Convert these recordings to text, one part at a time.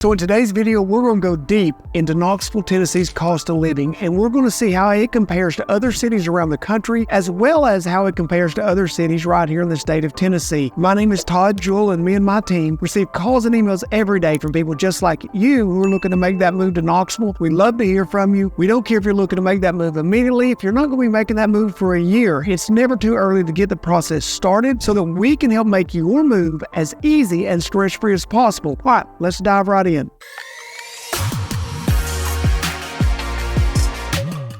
So in today's video, we're going to go deep into Knoxville, Tennessee's cost of living, and we're going to see how it compares to other cities around the country, as well as how it compares to other cities right here in the state of Tennessee. My name is Todd Jewell, and me and my team receive calls and emails every day from people just like you who are looking to make that move to Knoxville. We'd love to hear from you. We don't care if you're looking to make that move immediately. If you're not going to be making that move for a year, it's never too early to get the process started so that we can help make your move as easy and stress-free as possible. All right, let's dive right in.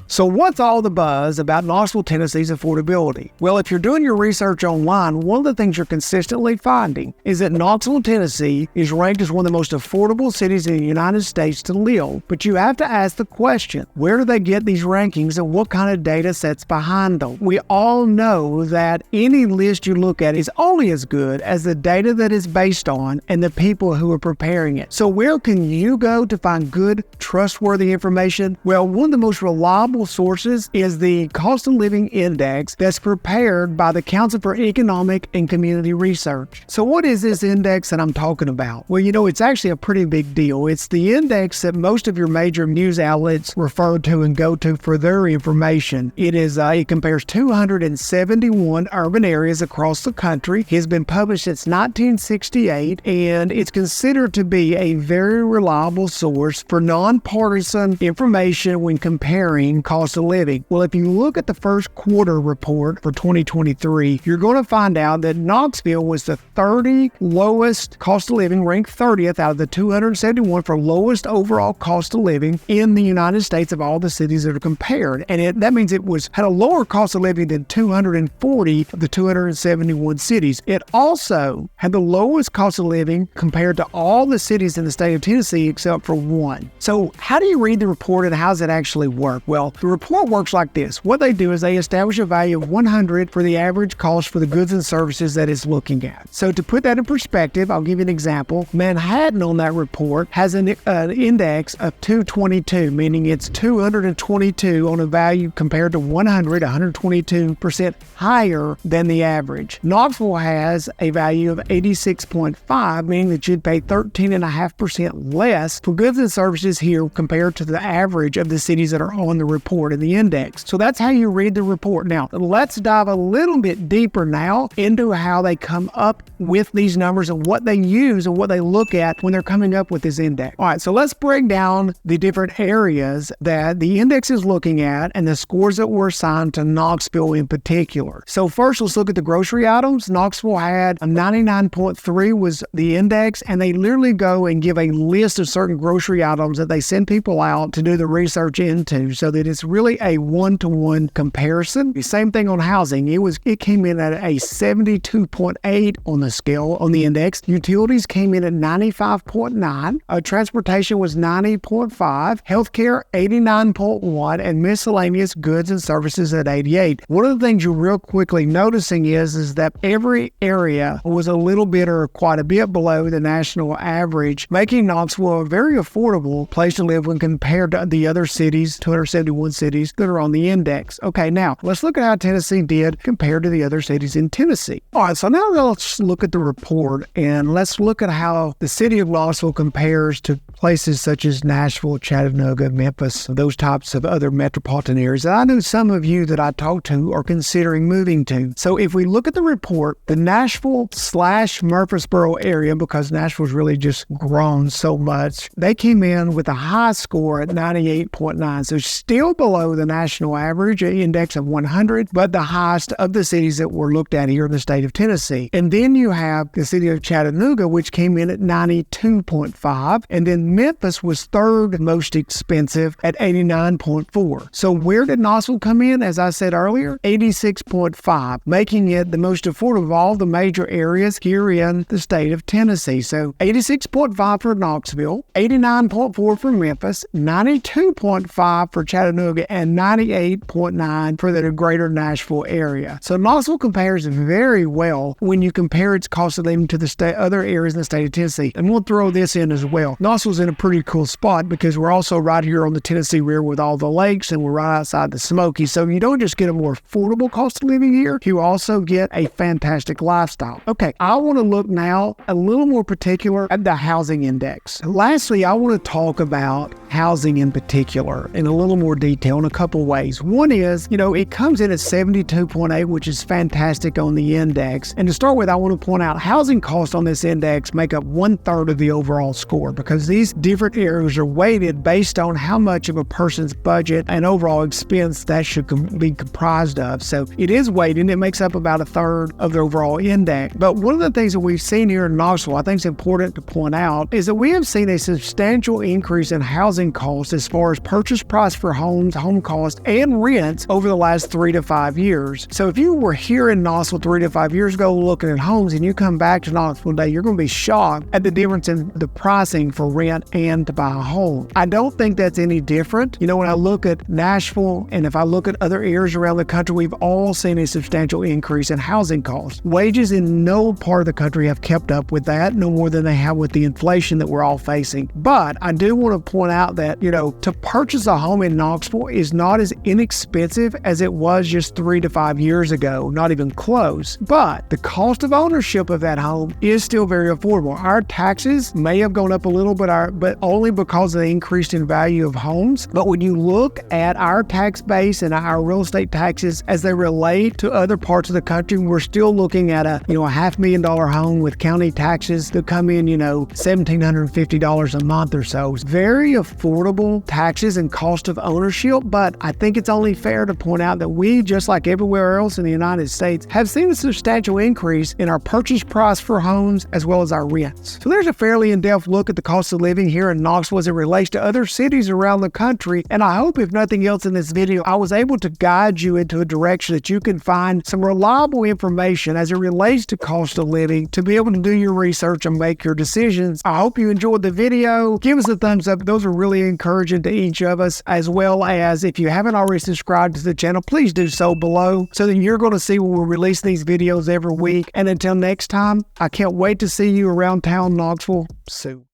So what's all the buzz about Knoxville, Tennessee's affordability? Well, if you're doing your research online, one of the things you're consistently finding is that Knoxville, Tennessee is ranked as one of the most affordable cities in the United States to live. But you have to ask the question, where do they get these rankings and what kind of data sets behind them? We all know that any list you look at is only as good as the data that is based on and the people who are preparing it. So where can you go to find good, trustworthy information? Well, one of the most reliable sources is the Cost of Living Index that's prepared by the Council for Economic and Community Research. So what is this index that I'm talking about? Well, it's actually a pretty big deal. It's the index that most of your major news outlets refer to and go to for their information. It compares 271 urban areas across the country. It has been published since 1968, and it's considered to be a very reliable source for nonpartisan information when comparing cost of living. Well, if you look at the first quarter report for 2023, you're going to find out that Knoxville was the 30 lowest cost of living, ranked 30th out of the 271 for lowest overall cost of living in the United States of all the cities that are compared. And that means it had a lower cost of living than 240 of the 271 cities. It also had the lowest cost of living compared to all the cities in the state of Tennessee except for one. So how do you read the report and how does it actually work? Well, the report works like this. What they do is they establish a value of 100 for the average cost for the goods and services that it's looking at. So to put that in perspective, I'll give you an example. Manhattan on that report has an index of 222, meaning it's 222 on a value compared to 100, 122% higher than the average. Knoxville has a value of 86.5, meaning that you'd pay 13.5% less for goods and services here compared to the average of the cities that are on the report in the index. So that's how you read the report. Now, let's dive a little bit deeper now into how they come up with these numbers and what they use and what they look at when they're coming up with this index. All right, so let's break down the different areas that the index is looking at and the scores that were assigned to Knoxville in particular. So first, let's look at the grocery items. Knoxville had a 99.3 was the index, and they literally go and give a list of certain grocery items that they send people out to do the research into, so that it's really a one-to-one comparison. The same thing on housing. It came in at a 72.8 on the scale on the index. Utilities came in at 95.9. Transportation was 90.5. Healthcare 89.1, and miscellaneous goods and services at 88. One of the things you're real quickly noticing is that every area was a little bit or quite a bit below the national average, making Knoxville a very affordable place to live when compared to the other cities, 271 cities that are on the index. Okay, now let's look at how Tennessee did compared to the other cities in Tennessee. All right, so now let's look at the report and let's look at how the city of Knoxville compares to places such as Nashville, Chattanooga, Memphis, those types of other metropolitan areas that I know some of you that I talk to are considering moving to. So if we look at the report, the Nashville/Murfreesboro area, because Nashville's really just grown so much, they came in with a high score at 98.9. So still below the national average, an index of 100, but the highest of the cities that were looked at here in the state of Tennessee. And then you have the city of Chattanooga, which came in at 92.5, and then Memphis was third most expensive at 89.4. So where did Knoxville come in? As I said earlier, 86.5, making it the most affordable of all the major areas here in the state of Tennessee. So 86.5 for Knoxville, 89.4 for Memphis, 92.5 for Chattanooga, Chattanooga, and 98.9 for the greater Nashville area. So Knoxville compares very well when you compare its cost of living to the other areas in the state of Tennessee. And we'll throw this in as well. Knoxville's in a pretty cool spot because we're also right here on the Tennessee River with all the lakes, and we're right outside the Smokies. So you don't just get a more affordable cost of living here, you also get a fantastic lifestyle. Okay, I want to look now a little more particular at the housing index. Lastly, I want to talk about housing in particular in a little more detail in a couple ways. One is, it comes in at 72.8, which is fantastic on the index. And to start with, I want to point out housing costs on this index make up 1/3 of the overall score because these different areas are weighted based on how much of a person's budget and overall expense that should be comprised of. So it is weighted. It makes up about 1/3 of the overall index. But one of the things that we've seen here in Knoxville, I think is important to point out, is that we have seen a substantial increase in housing costs as far as purchase price for homes, home costs, and rents over the last 3 to 5 years. So if you were here in Knoxville 3 to 5 years ago looking at homes and you come back to Knoxville today, you're going to be shocked at the difference in the pricing for rent and to buy a home. I don't think that's any different. When I look at Nashville and if I look at other areas around the country, we've all seen a substantial increase in housing costs. Wages in no part of the country have kept up with that, no more than they have with the inflation that we're all facing. But I do want to point out that, to purchase a home in Knoxville is not as inexpensive as it was just 3 to 5 years ago, not even close. But the cost of ownership of that home is still very affordable. Our taxes may have gone up a little bit, but only because of the increase in value of homes. But when you look at our tax base and our real estate taxes as they relate to other parts of the country, we're still looking at a $500,000 home with county taxes that come in, $1,750 a month or so. It's very affordable taxes and cost of ownership, but I think it's only fair to point out that we, just like everywhere else in the United States, have seen a substantial increase in our purchase price for homes as well as our rents. So there's a fairly in-depth look at the cost of living here in Knoxville as it relates to other cities around the country, and I hope, if nothing else in this video, I was able to guide you into a direction that you can find some reliable information as it relates to cost of living to be able to do your research and make your decisions. I hope you enjoyed the video. Give us a thumbs up. Those are really encouraging to each of us, as well as if you haven't already subscribed to the channel, please do so below so that you're going to see when we release these videos every week. And until next time, I can't wait to see you around town Knoxville soon.